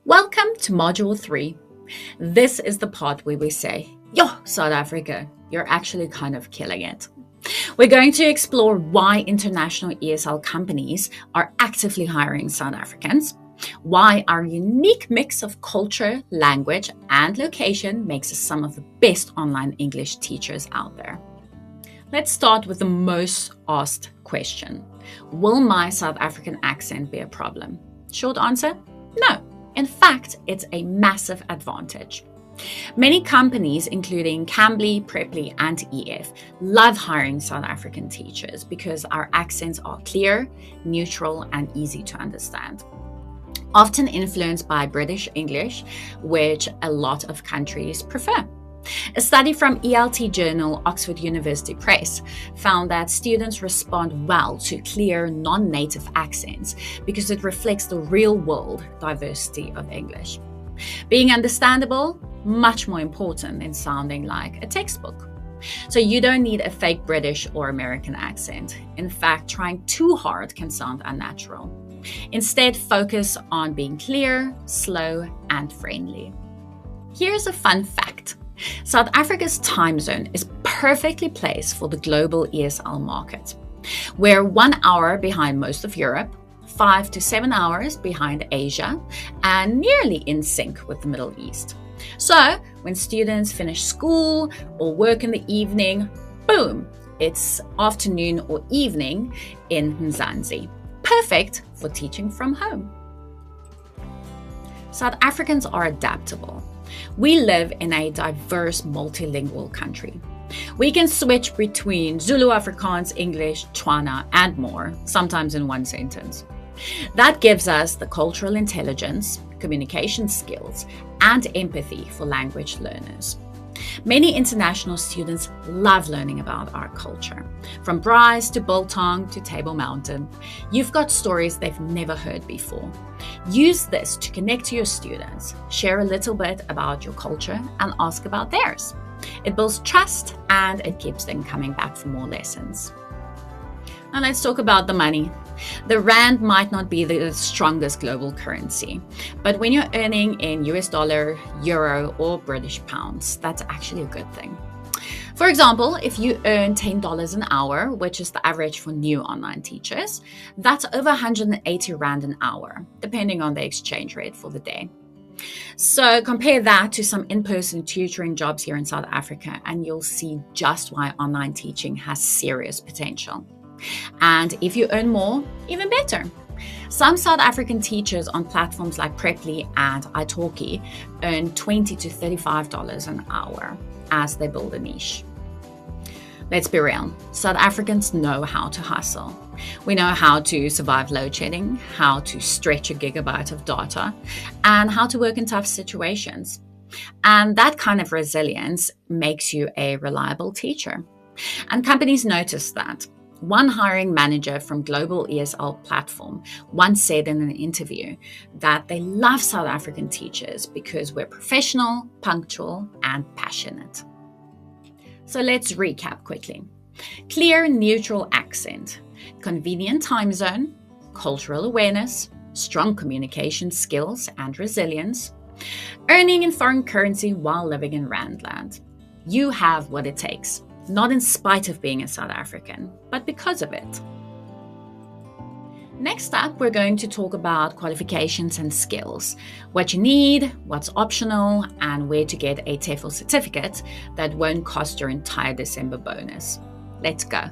Welcome to Module 3. This is the part where we say, yo, South Africa, you're actually kind of killing it. We're going to explore why international ESL companies are actively hiring South Africans, why our unique mix of culture, language, and location makes us some of the best online English teachers out there. Let's start with the most asked question. Will my South African accent be a problem? Short answer, no. In fact, it's a massive advantage. Many companies, including Cambly, Preply, and EF, love hiring South African teachers because our accents are clear, neutral, and easy to understand. Often influenced by British English, which a lot of countries prefer. A study from ELT journal Oxford University Press found that students respond well to clear non-native accents because it reflects the real-world diversity of English. Being understandable, much more important than sounding like a textbook. So you don't need a fake British or American accent. In fact, trying too hard can sound unnatural. Instead, focus on being clear, slow, and friendly. Here's a fun fact. South Africa's time zone is perfectly placed for the global ESL market. We're 1 hour behind most of Europe, 5 to 7 hours behind Asia, and nearly in sync with the Middle East. So when students finish school or work in the evening, boom, it's afternoon or evening in Mzansi. Perfect for teaching from home. South Africans are adaptable. We live in a diverse multilingual country. We can switch between Zulu, Afrikaans, English, Tswana, and more, sometimes in one sentence. That gives us the cultural intelligence, communication skills, and empathy for language learners. Many international students love learning about our culture. From Bryce to Biltong to Table Mountain, you've got stories they've never heard before. Use this to connect to your students, share a little bit about your culture, and ask about theirs. It builds trust and it keeps them coming back for more lessons. Now let's talk about the money. The rand might not be the strongest global currency, but when you're earning in US dollar, euro, or British pounds, that's actually a good thing. For example, if you earn $10 an hour, which is the average for new online teachers, that's over 180 rand an hour, depending on the exchange rate for the day. So compare that to some in-person tutoring jobs here in South Africa, and you'll see just why online teaching has serious potential. And if you earn more, even better. Some South African teachers on platforms like Preply and italki earn $20 to $35 an hour as they build a niche. Let's be real, South Africans know how to hustle. We know how to survive load shedding, how to stretch a gigabyte of data, and how to work in tough situations. And that kind of resilience makes you a reliable teacher. And companies notice that. One hiring manager from Global ESL Platform once said in an interview that they love South African teachers because we're professional, punctual, and passionate. So let's recap quickly. Clear, neutral accent, convenient time zone, cultural awareness, strong communication skills and resilience, earning in foreign currency while living in Randland. You have what it takes. Not in spite of being a South African, but because of it. Next up, we're going to talk about qualifications and skills, what you need, what's optional, and where to get a TEFL certificate that won't cost your entire December bonus. Let's go.